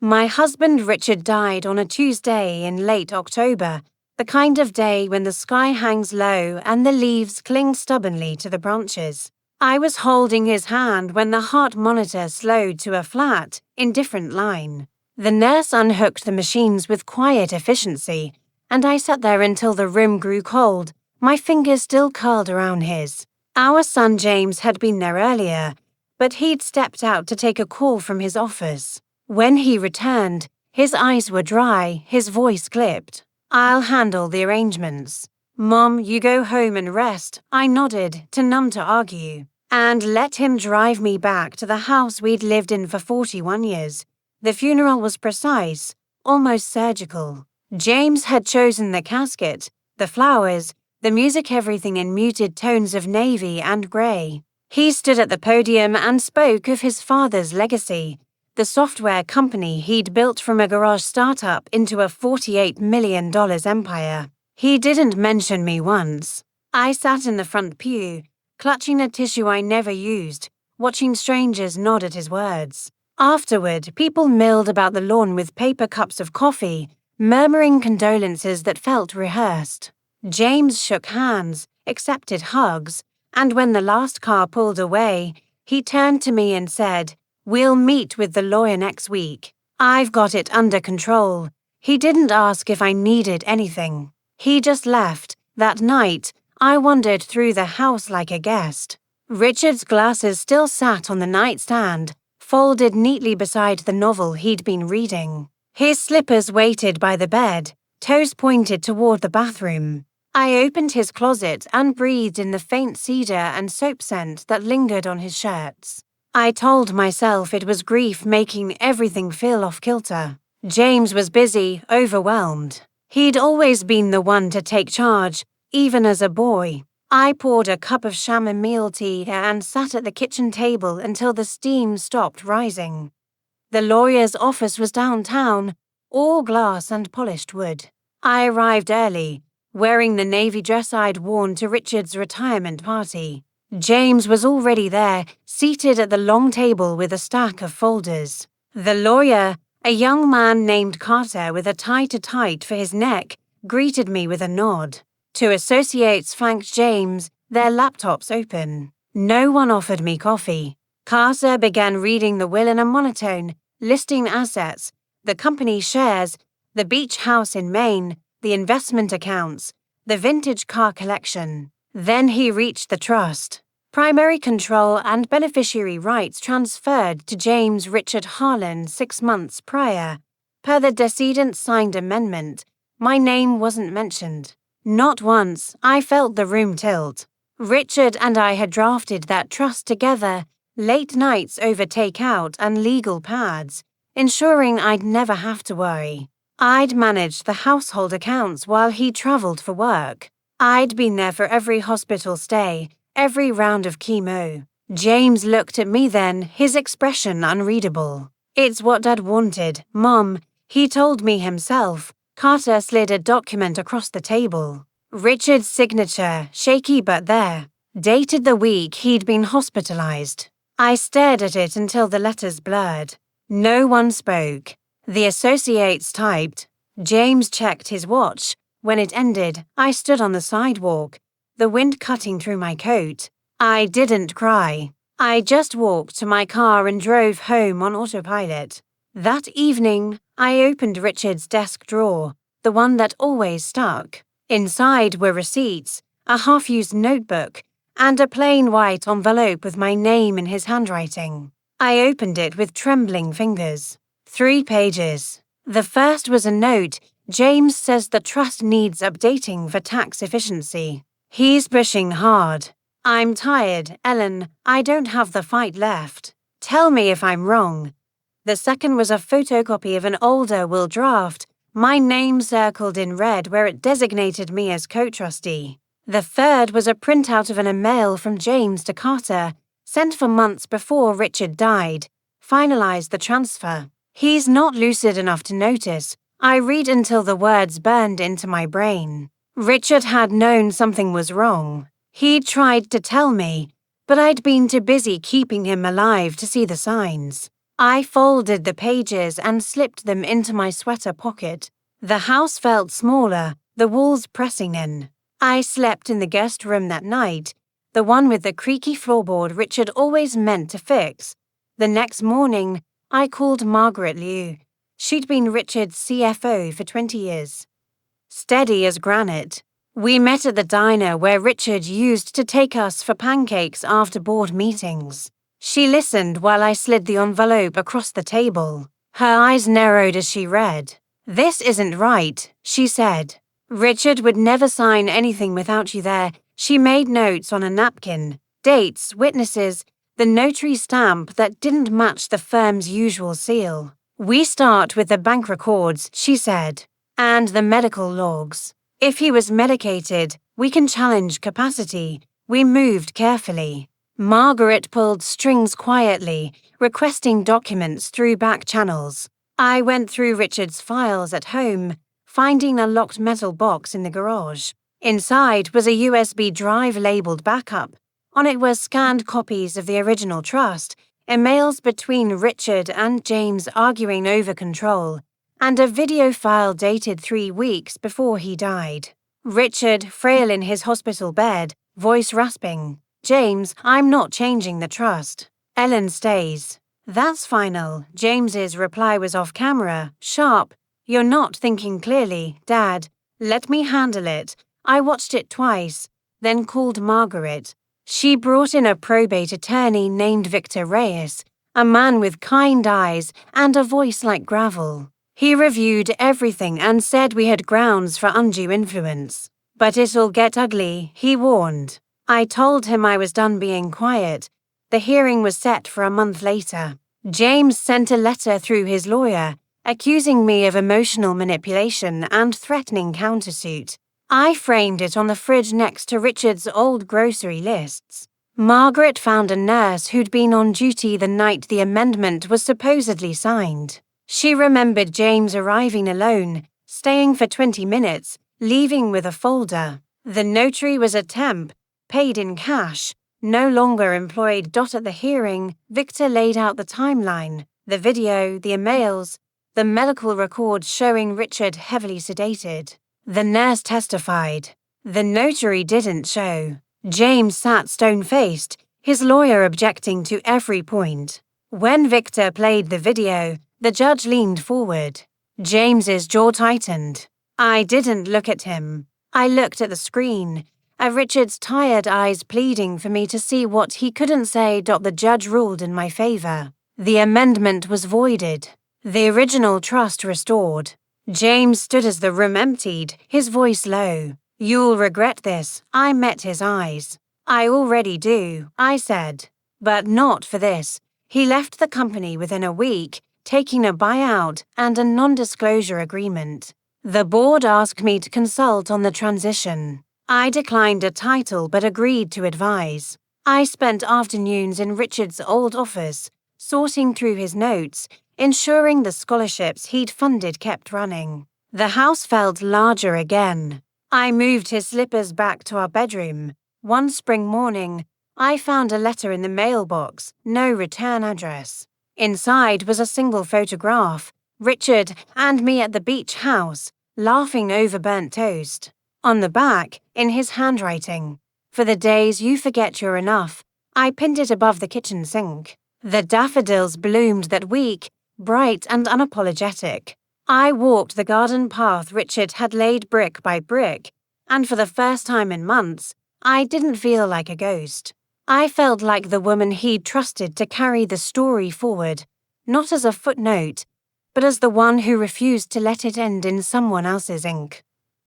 My husband Richard died on a Tuesday in late October, the kind of day when the sky hangs low and the leaves cling stubbornly to the branches. I was holding his hand when the heart monitor slowed to a flat, indifferent line. The nurse unhooked the machines with quiet efficiency, and I sat there until the room grew cold, my fingers still curled around his. Our son James had been there earlier, but he'd stepped out to take a call from his office. When he returned, his eyes were dry, his voice clipped. "I'll handle the arrangements." "Mom, you go home and rest," I nodded, too numb to argue, and let him drive me back to the house we'd lived in for 41 years. The funeral was precise, almost surgical. James had chosen the casket, the flowers, the music, everything in muted tones of navy and grey. He stood at the podium and spoke of his father's legacy, the software company he'd built from a garage startup into a $48 million empire. He didn't mention me once. I sat in the front pew, clutching a tissue I never used, watching strangers nod at his words. Afterward, people milled about the lawn with paper cups of coffee, murmuring condolences that felt rehearsed. James shook hands, accepted hugs, and when the last car pulled away, he turned to me and said, "We'll meet with the lawyer next week. I've got it under control." He didn't ask if I needed anything. He just left. That night, I wandered through the house like a guest. Richard's glasses still sat on the nightstand, folded neatly beside the novel he'd been reading. His slippers waited by the bed, toes pointed toward the bathroom. I opened his closet and breathed in the faint cedar and soap scent that lingered on his shirts. I told myself it was grief making everything feel off-kilter. James was busy, overwhelmed. He'd always been the one to take charge, even as a boy. I poured a cup of chamomile tea and sat at the kitchen table until the steam stopped rising. The lawyer's office was downtown, all glass and polished wood. I arrived early, wearing the navy dress I'd worn to Richard's retirement party. James was already there, seated at the long table with a stack of folders. The lawyer, a young man named Carter with a tie-to-tight for his neck, greeted me with a nod. Two associates flanked James, their laptops open. No one offered me coffee. Carter began reading the will in a monotone, listing assets, the company shares, the beach house in Maine, the investment accounts, the vintage car collection. Then he reached the trust. Primary control and beneficiary rights transferred to James Richard Harlan 6 months prior. Per the decedent's signed amendment, my name wasn't mentioned. Not once. I felt the room tilt. Richard and I had drafted that trust together, late nights over takeout and legal pads, ensuring I'd never have to worry. I'd managed the household accounts while he traveled for work. I'd been there for every hospital stay, every round of chemo. James looked at me then, his expression unreadable. "It's what Dad wanted, Mom," he told me himself. Carter slid a document across the table. Richard's signature, shaky but there, dated the week he'd been hospitalized. I stared at it until the letters blurred. No one spoke. The associates typed. James checked his watch. When it ended, I stood on the sidewalk, the wind cutting through my coat. I didn't cry. I just walked to my car and drove home on autopilot. That evening, I opened Richard's desk drawer, the one that always stuck. Inside were receipts, a half-used notebook, and a plain white envelope with my name in his handwriting. I opened it with trembling fingers. 3 pages. The first was a note. "James says the trust needs updating for tax efficiency. He's pushing hard. I'm tired, Ellen. I don't have the fight left. Tell me if I'm wrong." The second was a photocopy of an older will draft, my name circled in red where it designated me as co-trustee. The third was a printout of an email from James to Carter, sent for months before Richard died, finalized the transfer. He's not lucid enough to notice. I read until the words burned into my brain. Richard had known something was wrong. He'd tried to tell me, but I'd been too busy keeping him alive to see the signs. I folded the pages and slipped them into my sweater pocket. The house felt smaller, the walls pressing in. I slept in the guest room that night, the one with the creaky floorboard Richard always meant to fix. The next morning, I called Margaret Liu. She'd been Richard's CFO for 20 years. Steady as granite. We met at the diner where Richard used to take us for pancakes after board meetings. She listened while I slid the envelope across the table. Her eyes narrowed as she read. "This isn't right," she said. "Richard would never sign anything without you there." She made notes on a napkin, dates, witnesses, the notary stamp that didn't match the firm's usual seal. "We start with the bank records," she said, "and the medical logs. If he was medicated, we can challenge capacity." We moved carefully. Margaret pulled strings quietly, requesting documents through back channels. I went through Richard's files at home, finding a locked metal box in the garage. Inside was a USB drive labeled backup. On it were scanned copies of the original trust, emails between Richard and James arguing over control, and a video file dated 3 weeks before he died. Richard, frail in his hospital bed, voice rasping. "James, I'm not changing the trust. Ellen stays." "That's final." James's reply was off camera, sharp. "You're not thinking clearly, Dad. Let me handle it." I watched it twice, then called Margaret. She brought in a probate attorney named Victor Reyes, a man with kind eyes and a voice like gravel. He reviewed everything and said we had grounds for undue influence. "But it'll get ugly," he warned. I told him I was done being quiet. The hearing was set for a month later. James sent a letter through his lawyer, accusing me of emotional manipulation and threatening countersuit. I framed it on the fridge next to Richard's old grocery lists. Margaret found a nurse who'd been on duty the night the amendment was supposedly signed. She remembered James arriving alone, staying for 20 minutes, leaving with a folder. The notary was a temp, paid in cash, no longer employed. At the hearing, Victor laid out the timeline, the video, the emails, the medical records showing Richard heavily sedated. The nurse testified. The notary didn't show. James sat stone-faced, his lawyer objecting to every point. When Victor played the video, the judge leaned forward. James's jaw tightened. I didn't look at him. I looked at the screen, Richard's tired eyes pleading for me to see what he couldn't say. The judge ruled in my favor. The amendment was voided. The original trust restored. James stood as the room emptied, his voice low. "You'll regret this." I met his eyes. "I already do," I said. "But not for this." He left the company within a week, taking a buyout and a non-disclosure agreement. The board asked me to consult on the transition. I declined a title but agreed to advise. I spent afternoons in Richard's old office, sorting through his notes, ensuring the scholarships he'd funded kept running. The house felt larger again. I moved his slippers back to our bedroom. One spring morning, I found a letter in the mailbox, no return address. Inside was a single photograph, Richard and me at the beach house, laughing over burnt toast. On the back, in his handwriting, "For the days you forget you're enough." I pinned it above the kitchen sink. The daffodils bloomed that week, bright and unapologetic. I walked the garden path Richard had laid brick by brick, and for the first time in months, I didn't feel like a ghost. I felt like the woman he'd trusted to carry the story forward, not as a footnote, but as the one who refused to let it end in someone else's ink.